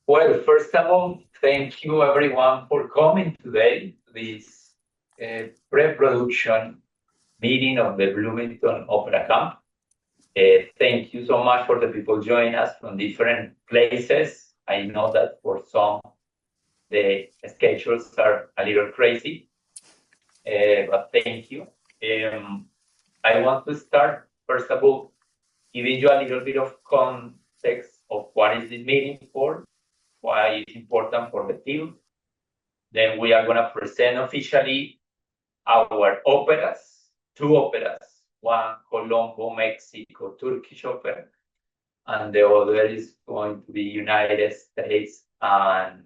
Well, first of all, thank you everyone for coming today to this pre-production meeting of the Bloomington Opera Camp. Thank you so much for the people joining us from different places. I know that for some, the schedules are a little crazy, but thank you. I want to start, first of all, giving you a little bit of context of what is this meeting for, why it's important for the field. Then we are going to present officially our operas, two operas, one Colombo, Mexico, Turkish opera, and the other is going to be United States and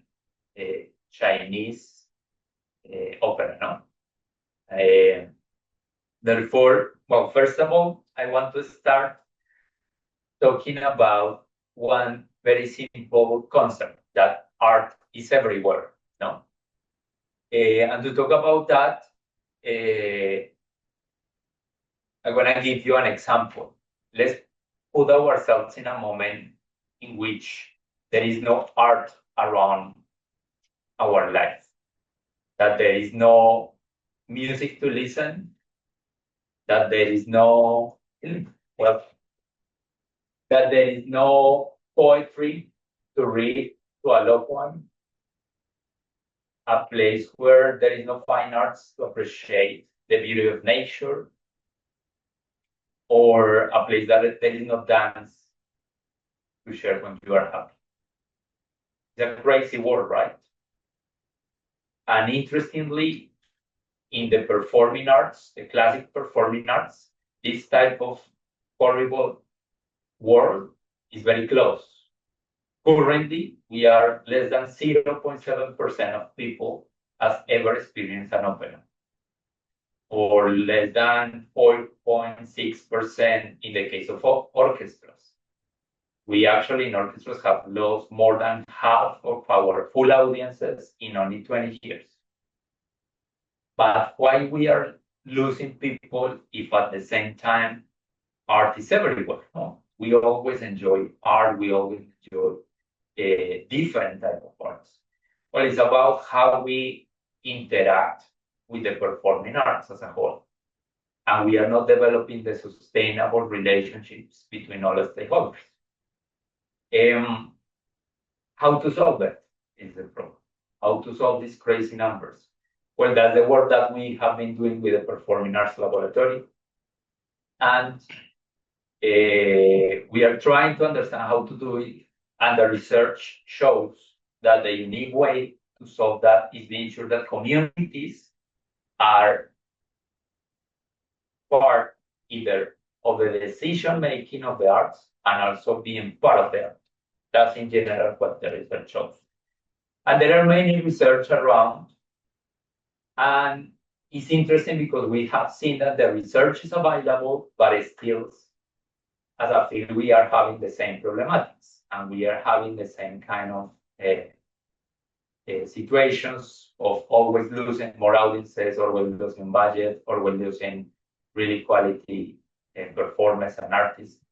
Chinese opera. No? Therefore, well, first of all, I want to start talking about one very simple concept, that art is everywhere. No? And to talk about that, I'm going to give you an example. Let's put ourselves in a moment in which there is no art around our life, that there is no music to listen, that there is no, well, that there is no poetry to read to a loved one, a place where there is no fine arts to appreciate the beauty of nature, or a place that there is no dance to share when you are happy. It's a crazy world, right? And interestingly, in the performing arts, the classic performing arts, this type of horrible world is very close. Currently, we are less than 0.7% of people has ever experienced an opera, or less than 4.6% in the case of orchestras. We actually in orchestras have lost more than half of our full audiences in only 20 years. But why we are losing people if at the same time art is everywhere? No? We always enjoy art, we always enjoy different type of arts. Well, it's about how we interact with the performing arts as a whole. And we are not developing the sustainable relationships between all the stakeholders. How to solve that is the problem. How to solve these crazy numbers? Well, that's the work that we have been doing with the Performing Arts Laboratory. And we are trying to understand how to do it. And the research shows that the unique way to solve that is being sure that communities are part either of the decision-making of the arts and also being part of the art. That's in general what the research shows. And there are many research around. And it's interesting because we have seen that the research is available, but it still, as a field, we are having the same problematics. And we are having the same kind of situations of always losing more audiences, or we're losing budget, or we're losing really quality performers and artists.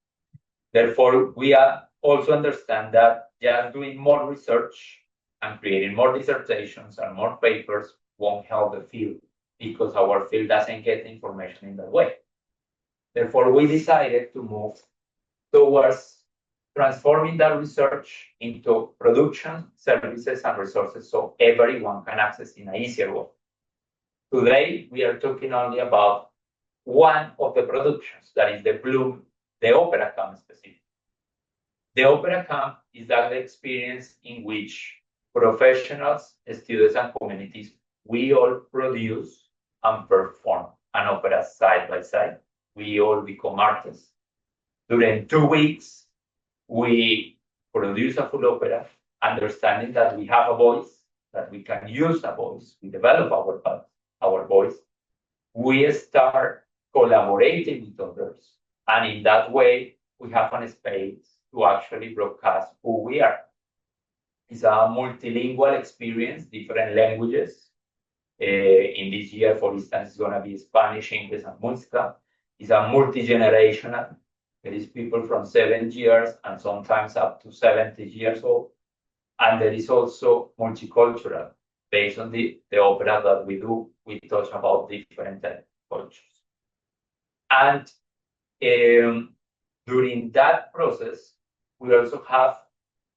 Therefore, we also understand that just doing more research and creating more dissertations and more papers won't help the field, because our field doesn't get information in that way. Therefore, we decided to move towards transforming that research into production, services, and resources so everyone can access in an easier way. Today, we are talking only about one of the productions, that is the Opera Camp specifically. The Opera Camp is that experience in which professionals, students, and communities, we all produce and perform an opera side by side. We all become artists. During 2 weeks, we produce a full opera, understanding that we have a voice, that we can use a voice, we develop our voice. We start collaborating with others, and in that way, we have a space to actually broadcast who we are. It's a multilingual experience, different languages. In this year, for instance, it's going to be Spanish, English, and Música. It's a multi-generational. There is people from 7 years and sometimes up to 70 years old. And there is also multicultural. Based on the opera that we do, we touch about different cultures. And during that process, we also have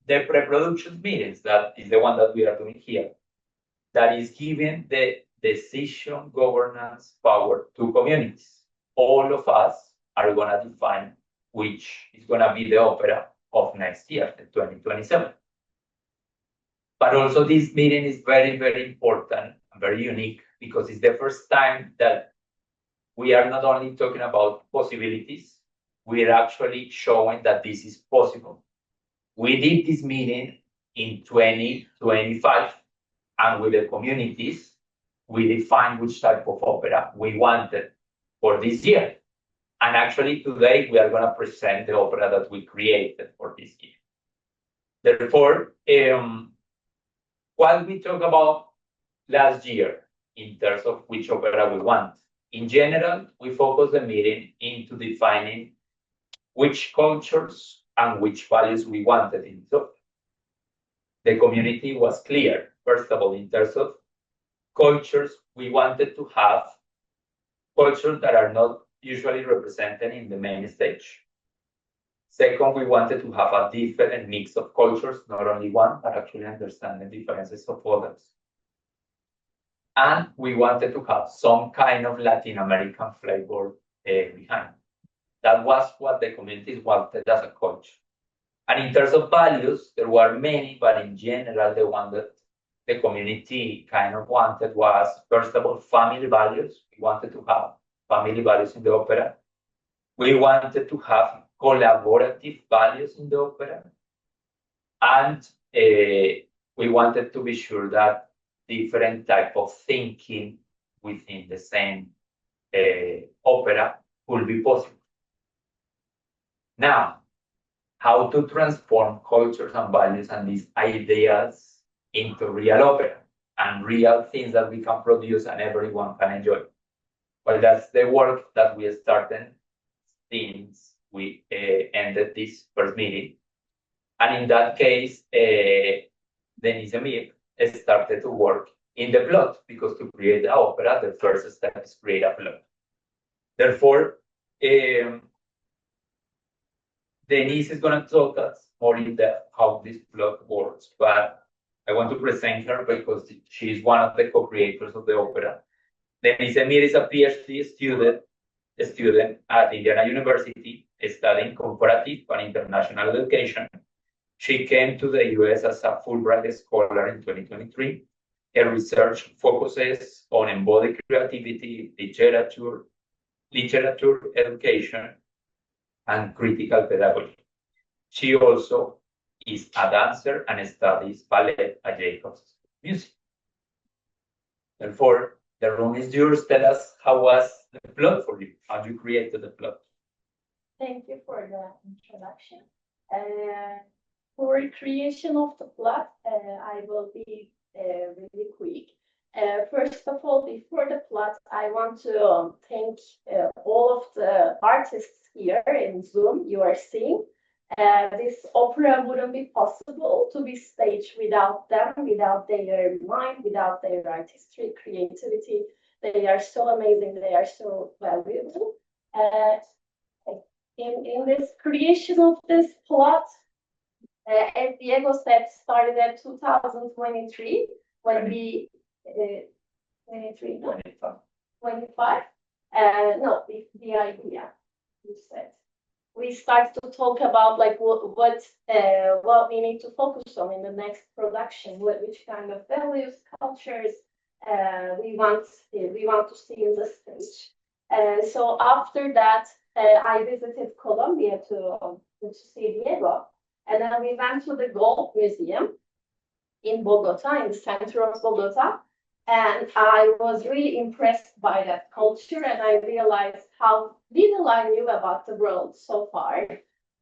the pre-production meetings. That is the one that we are doing here. That is giving the decision governance power to communities. All of us are going to define which is going to be the opera of next year, the 2027. But also this meeting is very, very important and very unique because it's the first time that we are not only talking about possibilities, we are actually showing that this is possible. We did this meeting in 2025, and with the communities, we defined which type of opera we wanted for this year. And actually today we are going to present the opera that we created for this year. Therefore, what we talked about last year in terms of which opera we want. In general, we focus the meeting into defining which cultures and which values we wanted in the opera. The community was clear. First of all, in terms of cultures, we wanted to have cultures that are not usually represented in the main stage. Second, we wanted to have a different mix of cultures, not only one, but actually understand the differences of others. And we wanted to have some kind of Latin American flavor behind. That was what the communities wanted as a culture. And in terms of values, there were many, but in general, the one that the community kind of wanted was, first of all, family values. We wanted to have family values in the opera. We wanted to have collaborative values in the opera. And we wanted to be sure that different type of thinking within the same opera could be possible. Now, how to transform cultures and values and these ideas into real opera and real things that we can produce and everyone can enjoy. Well, that's the work that we started since we ended this first meeting. And in that case, Deniz Emir started to work in the plot, because to create the opera, the first step is create a plot. Therefore, Deniz is going to talk us more in depth how this plot works, but I want to present her because she is one of the co-creators of the opera. Deniz Emir is a PhD student at Indiana University, studying comparative and international education. She came to the US as a Fulbright scholar in 2023. Her research focuses on embodied creativity, literature education, and critical pedagogy. She also is a dancer and studies ballet at Jacobs Music. Therefore, the room is yours. Tell us, how was the plot for you? How you created the plot? Thank you for the introduction. For creation of the plot, I will be really quick. First of all, before the plot, I want to thank all of the artists here in Zoom you are seeing. This opera wouldn't be possible to be staged without them, without their mind, without their artistry, creativity. They are so amazing. They are so valuable. In this creation of this plot, as Diego said, started at 2023 when we 23, no, 25. No, the idea you said. We start to talk about like what we need to focus on in the next production, which kind of values, cultures we want to see in the stage. So after that, I visited Colombia to see Diego, and then we went to the Gold Museum in Bogota, in the center of Bogota. And I was really impressed by that culture, and I realized how little I knew about the world so far.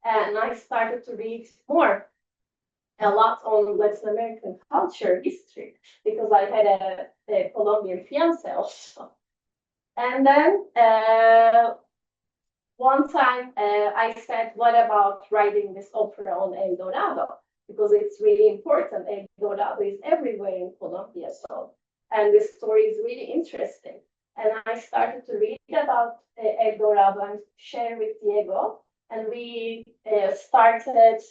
And I started to read more. a lot on Latin American culture history because I had a Colombian fiance also. And then one time I said, what about writing this opera on El Dorado? Because it's really important. El Dorado is everywhere in Colombia. So, and this story is really interesting. And I started to read about El Dorado and share with Diego. And we started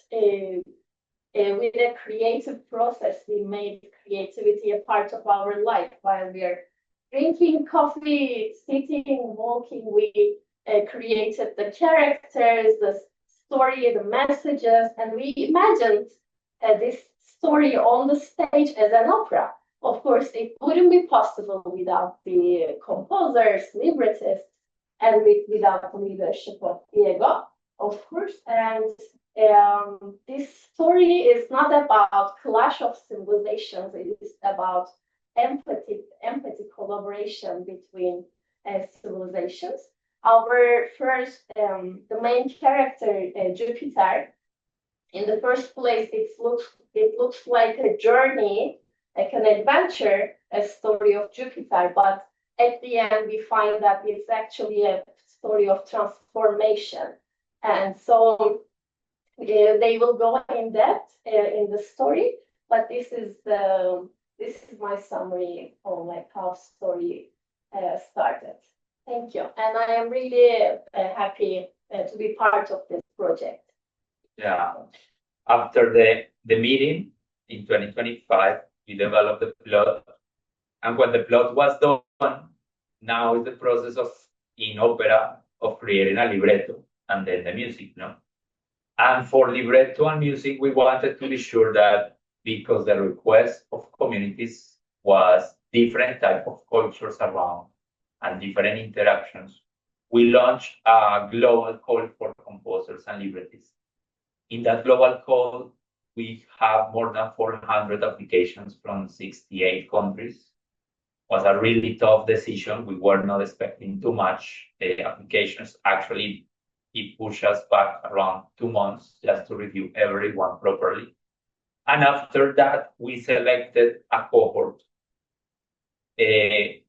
with a creative process. We made creativity a part of our life while we are drinking coffee, sitting, walking. We created the characters, the story, the messages, and we imagined this story on the stage as an opera. Of course, it wouldn't be possible without the composers, librettists, and without the leadership of Diego, of course. And this story is not about clash of civilizations. It is about empathy, collaboration between civilizations. Our first, the main character, Jupiter, in the first place, it looks like a journey, like an adventure, a story of Jupiter. But at the end, we find that it's actually a story of transformation. And so they will go in depth in the story. But this is my summary on like how story started. Thank you, and I am really happy to be part of this project. Yeah. After the meeting in 2025, we developed the plot, and when the plot was done, now is the process of in opera of creating a libretto and then the music, no? And for libretto and music, we wanted to be sure that because the request of communities was different type of cultures around and different interactions, we launched a global call for composers and librettists. In that global call, we have more than 400 applications from 68 countries. It was a really tough decision. We were not expecting too much applications. Actually, it pushed us back around 2 months just to review everyone properly. And after that, we selected a cohort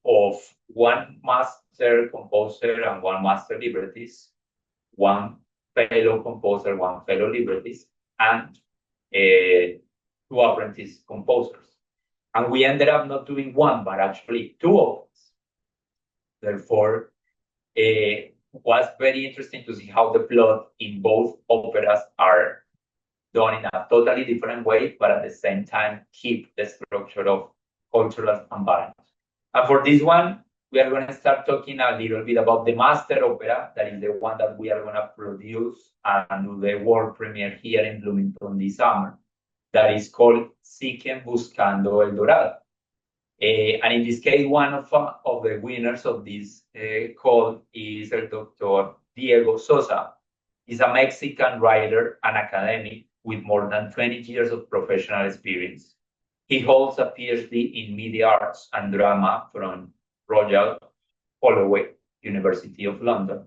of one master composer and one master librettist, one fellow composer, one fellow librettist, and 2 apprentice composers. And we ended up not doing one, but actually 2 operas. Therefore, it was very interesting to see how the plot in both operas are done in a totally different way, but at the same time keep the structure of cultural balance. And for this one, we are going to start talking a little bit about the master opera, that is the one that we are going to produce and do the world premiere here in Bloomington this summer. That is called Buscando El Dorado. And in this case, one of the winners of this call is el Dr. Diego Sosa. He's a Mexican writer and academic with more than 20 years of professional experience. He holds a PhD in Media Arts and Drama from Royal Holloway, University of London.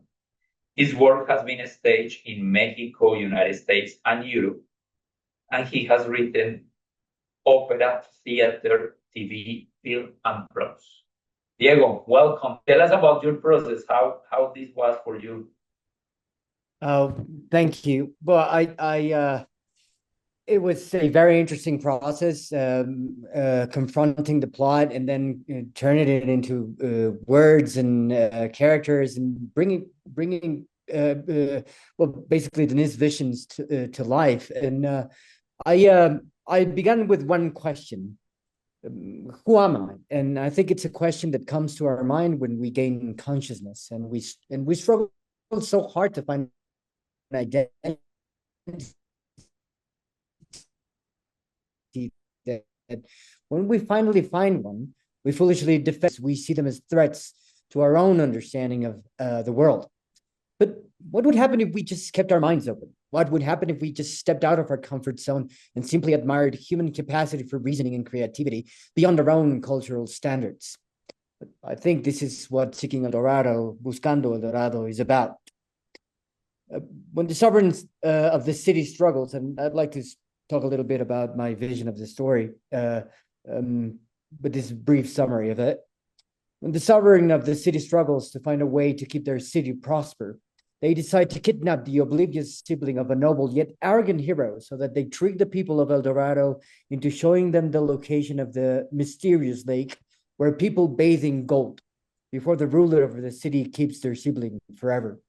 His work has been staged in Mexico, United States, and Europe, and he has written opera, theater, TV, film, and prose. Diego, welcome. Tell us about your process, how this was for you. Thank you. Well, it was a very interesting process, confronting the plot and then turning it into words and characters and bringing well, basically Deniz visions to life. And I began with one question: who am I? And I think it's a question that comes to our mind when we gain consciousness, and we struggle so hard to find an identity. That when we finally find one, we foolishly defend. We see them as threats to our own understanding of the world. But what would happen if we just kept our minds open? What would happen if we just stepped out of our comfort zone and simply admired human capacity for reasoning and creativity beyond our own cultural standards? But I think this is what Seeking El Dorado, Buscando El Dorado is about. When the sovereigns of the city struggles, and I'd like to talk a little bit about my vision of the story, but this brief summary of it. When the sovereign of the city struggles to find a way to keep their city prosper, they decide to kidnap the oblivious sibling of a noble yet arrogant hero so that they trick the people of El Dorado into showing them the location of the mysterious lake where people bathe in gold before the ruler of the city keeps their sibling forever.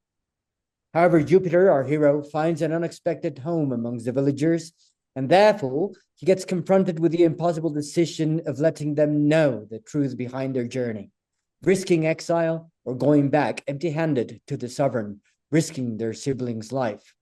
However, Jupiter, our hero, finds an unexpected home amongst the villagers, and therefore he gets confronted with the impossible decision of letting them know the truth behind their journey, risking exile or going back empty-handed to the sovereign, risking their sibling's life.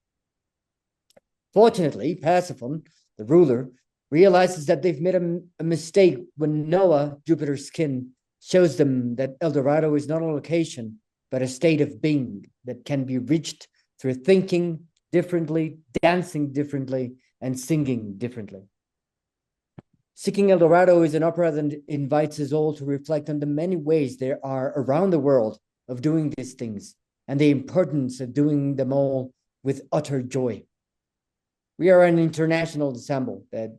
Fortunately, Persephone, the ruler, realizes that they've made a mistake when Noah, Jupiter's kin, shows them that El Dorado is not a location, but a state of being that can be reached through thinking differently, dancing differently, and singing differently. Seeking El Dorado is an opera that invites us all to reflect on the many ways there are around the world of doing these things and the importance of doing them all with utter joy. We are an international ensemble that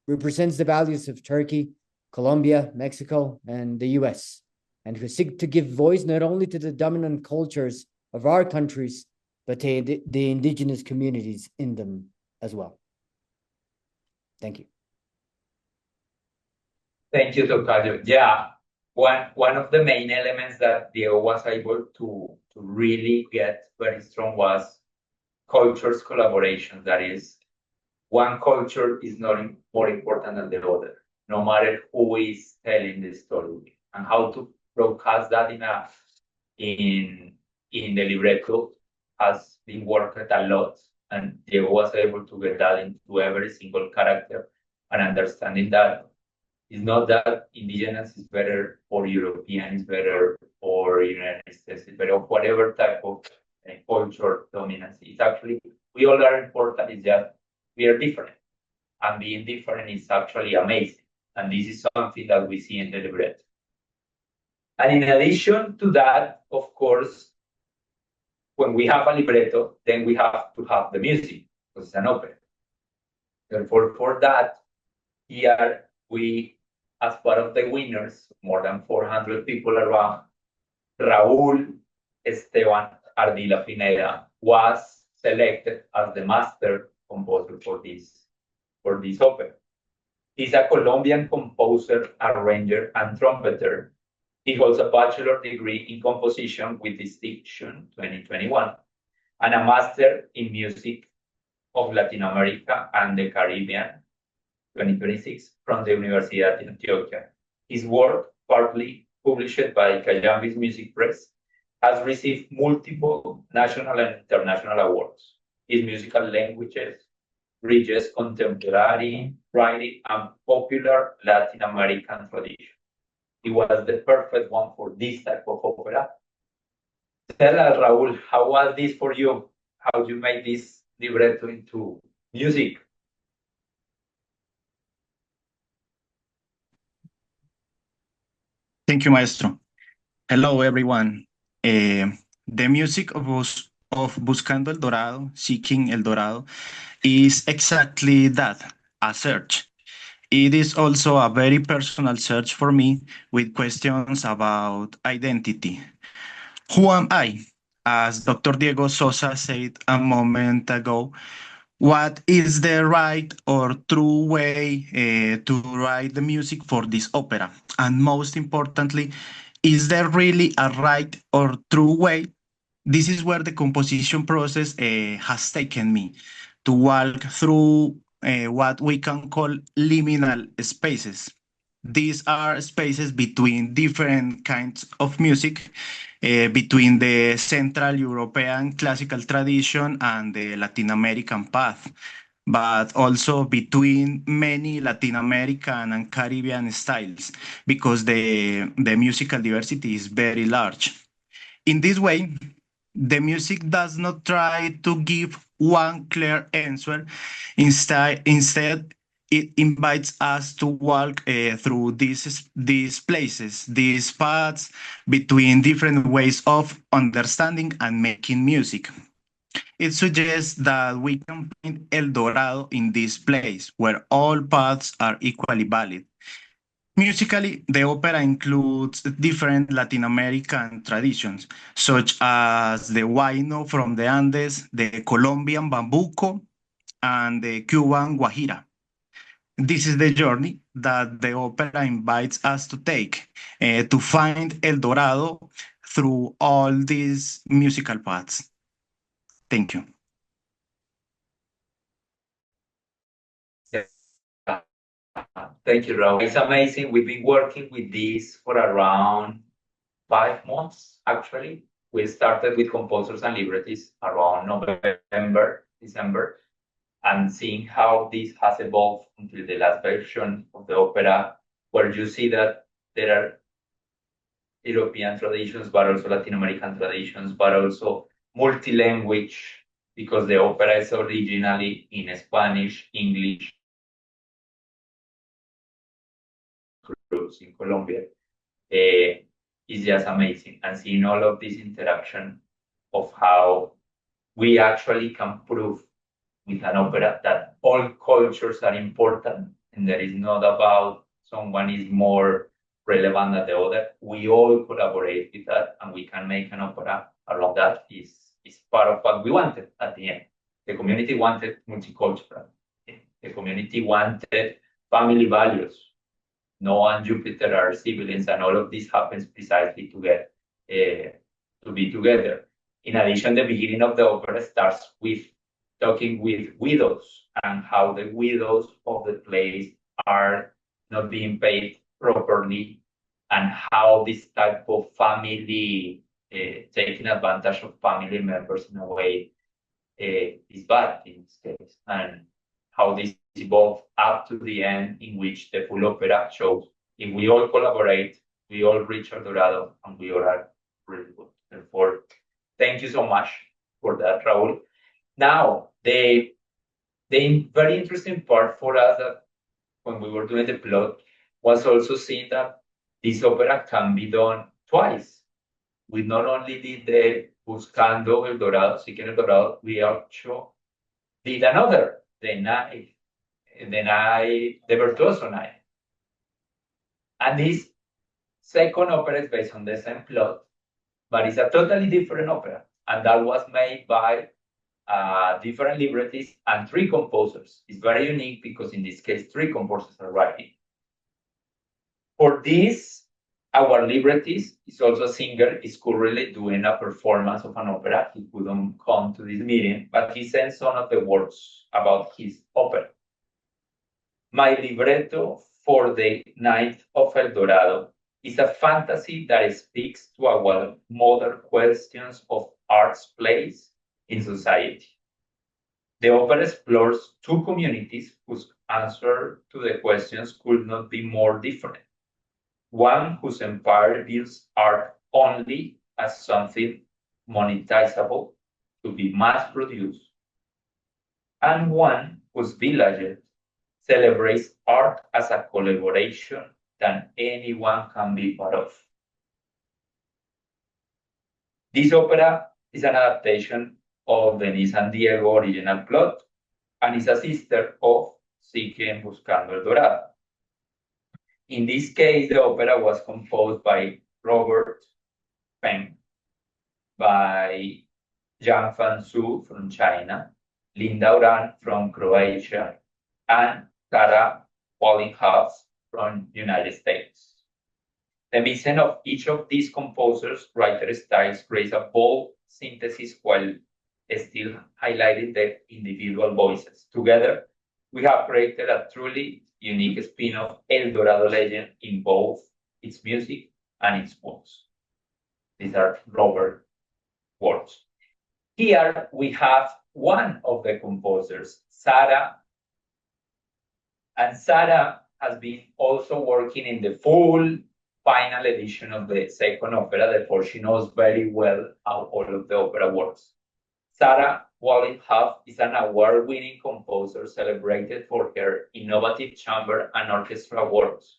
represents the values of Turkey, Colombia, Mexico, and the US, and who seek to give voice not only to the dominant cultures of our countries, but to the indigenous communities in them as well. Thank you. Thank you, Tocayo. Yeah, one of the main elements that Diego was able to really get very strong was cultures collaboration. That is, one culture is not more important than the other, no matter who is telling the story, and how to broadcast that in the libretto has been worked a lot, and Diego was able to get that into every single character and understanding that it's not that indigenous is better or European is better or United States is better or whatever type of culture dominance. It's actually, we all are important, it's just we are different. And being different is actually amazing. And this is something that we see in the libretto. And in addition to that, of course, when we have a libretto, then we have to have the music, because it's an opera. Therefore, for that, here we, as part of the winners, more than 400 people around, Raul, Esteban, Ardila-Pineda was selected as the master composer for this opera. He's a Colombian composer, arranger, and trumpeter. He holds a bachelor's degree in composition with distinction 2021, and a master in music of Latin America and the Caribbean 2026 from the Universidad de Antioquia. His work, partly published by Cayambi's Music Press, has received multiple national and international awards. His musical languages bridges contemporary, writing, and popular Latin American tradition. He was the perfect one for this type of opera. Tell us, Raul, how was this for you? How you made this libretto into music? Thank you, Maestro. Hello, everyone. The music of Buscando El Dorado, Seeking El Dorado, is exactly that, a search. It is also a very personal search for me with questions about identity. Who am I? As Dr. Diego Sosa said a moment ago, what is the right or true way to write the music for this opera? And most importantly, is there really a right or true way? This is where the composition process has taken me to walk through what we can call liminal spaces. These are spaces between different kinds of music, between the Central European classical tradition and the Latin American path, but also between many Latin American and Caribbean styles, because the musical diversity is very large. In this way, the music does not try to give one clear answer. Instead, it invites us to walk through these places, these paths between different ways of understanding and making music. It suggests that we can find El Dorado in this place, where all paths are equally valid. Musically, the opera includes different Latin American traditions, such as the huayno from the Andes, the Colombian bambuco, and the Cuban guajira. This is the journey that the opera invites us to take, to find El Dorado through all these musical paths. Thank you. Thank you, Raul. It's amazing. We've been working with this for around 5 months, actually. We started with composers and librettists around November, December, and seeing how this has evolved until the last version of the opera, where you see that there are European traditions, but also Latin American traditions, but also multi-language, because the opera is originally in Spanish, English, in Colombia. Is just amazing. And seeing all of this interaction of how we actually can prove with an opera that all cultures are important, and there is not about someone is more relevant than the other. We all collaborate with that, and we can make an opera around that. Is part of what we wanted at the end. The community wanted multicultural. The community wanted family values. Noah and Jupiter are siblings, and all of this happens precisely to get to be together. In addition, the beginning of the opera starts with talking with widows and how the widows of the place are not being paid properly, and how this type of family taking advantage of family members in a way is bad in this case, and how this evolved up to the end, in which the full opera shows if we all collaborate, we all reach El Dorado, and we all are really good. Therefore, thank you so much for that, Raul. Now, the very interesting part for us that when we were doing the plot was also seeing that this opera can be done twice. We not only did the Buscando El Dorado, Seeking El Dorado, we also did another, the Virtuoso Night. And this second opera is based on the same plot, but it's a totally different opera. And that was made by different librettists and 3 composers. It's very unique because in this case, 3 composers are writing. For this, our librettist is also a singer, is currently doing a performance of an opera. He couldn't come to this meeting, but he sent some of the words about his opera. My libretto for the Night of El Dorado is a fantasy that speaks to our modern questions of art's place in society. The opera explores 2 communities whose answer to the questions could not be more different. One whose empire views art only as something monetizable to be mass-produced, and one whose village celebrates art as a collaboration that anyone can be part of. This opera is an adaptation of Deniz and Diego original plot, and is a sister of Seeking Buscando El Dorado. In this case, the opera was composed by Robert Feng, by Zhang Fansu from China, Linda Uran from Croatia, and Sarah Wallinghouse from United States. The mission of each of these composers' writer styles creates a bold synthesis while still highlighting the individual voices. Together, we have created a truly unique spin of El Dorado legend in both its music and its words. These are Robert words. Here we have one of the composers, Sarah. And Sarah has been also working in the full final edition of the second opera, therefore she knows very well how all of the opera works. Sarah Wallinghouse is an award-winning composer celebrated for her innovative chamber and orchestra works.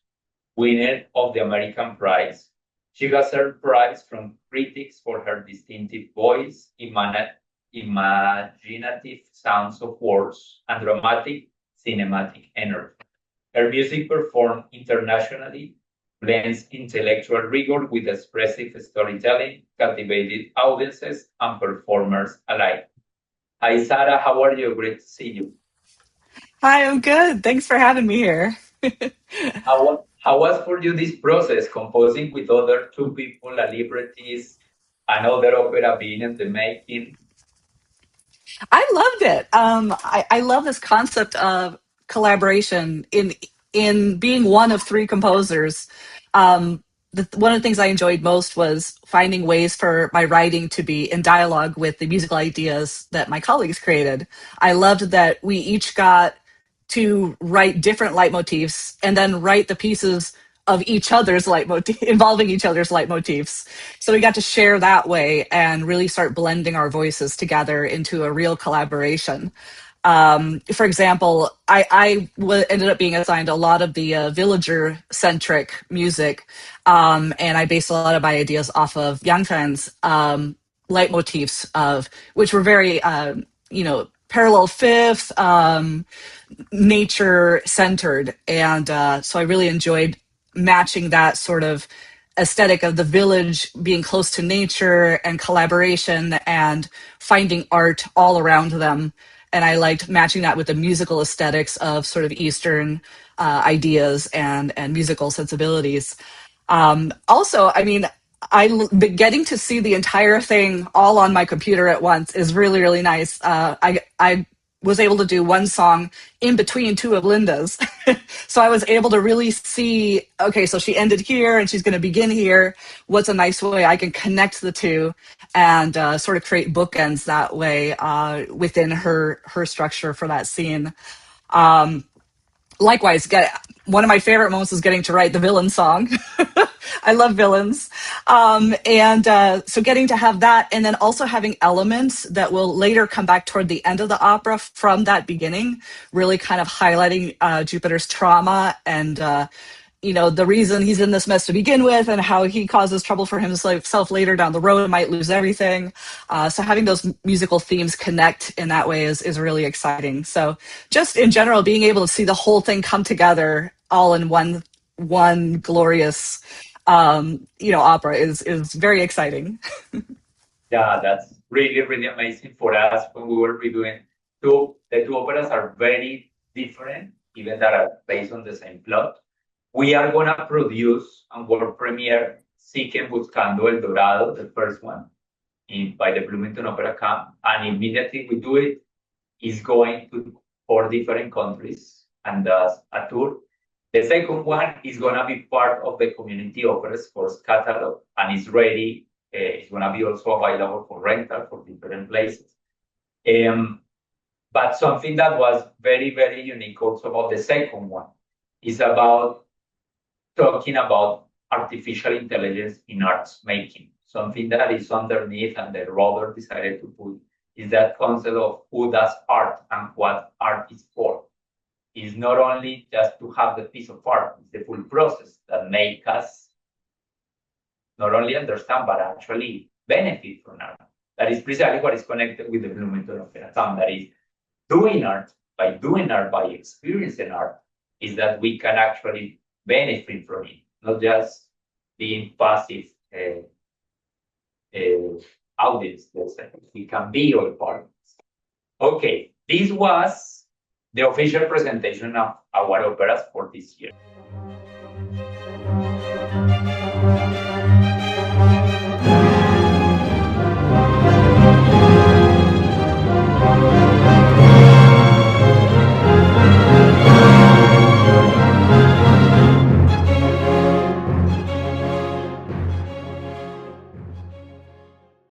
Winner of the American Prize, she has earned praise from critics for her distinctive voice, imaginative sounds of words, and dramatic cinematic energy. Her music, performed internationally, blends intellectual rigor with expressive storytelling, captivated audiences and performers alike. Hi, Sarah, how are you? Great to see you. Hi, I'm good. Thanks for having me here. How was for you this process, composing with other two people, a librettist, another opera being in the making? I loved it. I love this concept of collaboration in being one of three composers. One of the things I enjoyed most was finding ways for my writing to be in dialogue with the musical ideas that my colleagues created. I loved that we each got to write different leitmotifs and then write the pieces of each other's leitmotif, involving each other's leitmotifs. So we got to share that way and really start blending our voices together into a real collaboration. For example, ended up being assigned a lot of the villager-centric music, and I based a lot of my ideas off of Yang Feng's leitmotifs, which were very, parallel fifth, nature-centered, and so I really enjoyed matching that sort of aesthetic of the village being close to nature and collaboration and finding art all around them. And I liked matching that with the musical aesthetics of sort of Eastern ideas and musical sensibilities. Also, I mean, getting to see the entire thing all on my computer at once is really, really nice. I was able to do one song in between two of Linda's. So I was able to really see, okay, so she ended here and she's going to begin here. What's a nice way I can connect the two and sort of create bookends that way within her structure for that scene. Likewise, one of my favorite moments is getting to write the villain song. I love villains. So getting to have that, and then also having elements that will later come back toward the end of the opera from that beginning, really kind of highlighting Jupiter's trauma and the reason he's in this mess to begin with and how he causes trouble for himself later down the road and might lose everything. So having those musical themes connect in that way is really exciting. So just in general, being able to see the whole thing come together all in one glorious opera is very exciting. Yeah, that's really, really amazing for us when we were redoing the two operas are very different, even that are based on the same plot. We are going to produce and world premiere Buscando, El Dorado, the first one, by the Bloomington Opera Camp. And immediately we do it, is going to 4 different countries and does a tour. The second one is going to be part of the CommunityOperaScores catalog and is ready. It's going to be also available for rental for different places. But something that was very, very unique also about the second one is about talking about artificial intelligence in arts making. Something that is underneath and the Robert decided to put is that concept of who does art and what art is for. Is not only just to have the piece of art, it's the full process that make us not only understand, but actually benefit from art. That is precisely what is connected with the Bloomington Opera Camp. That is doing art, by experiencing art, is that we can actually benefit from it, not just being passive audience, let's say. We can be all partners. Okay, this was the official presentation of our operas for this year.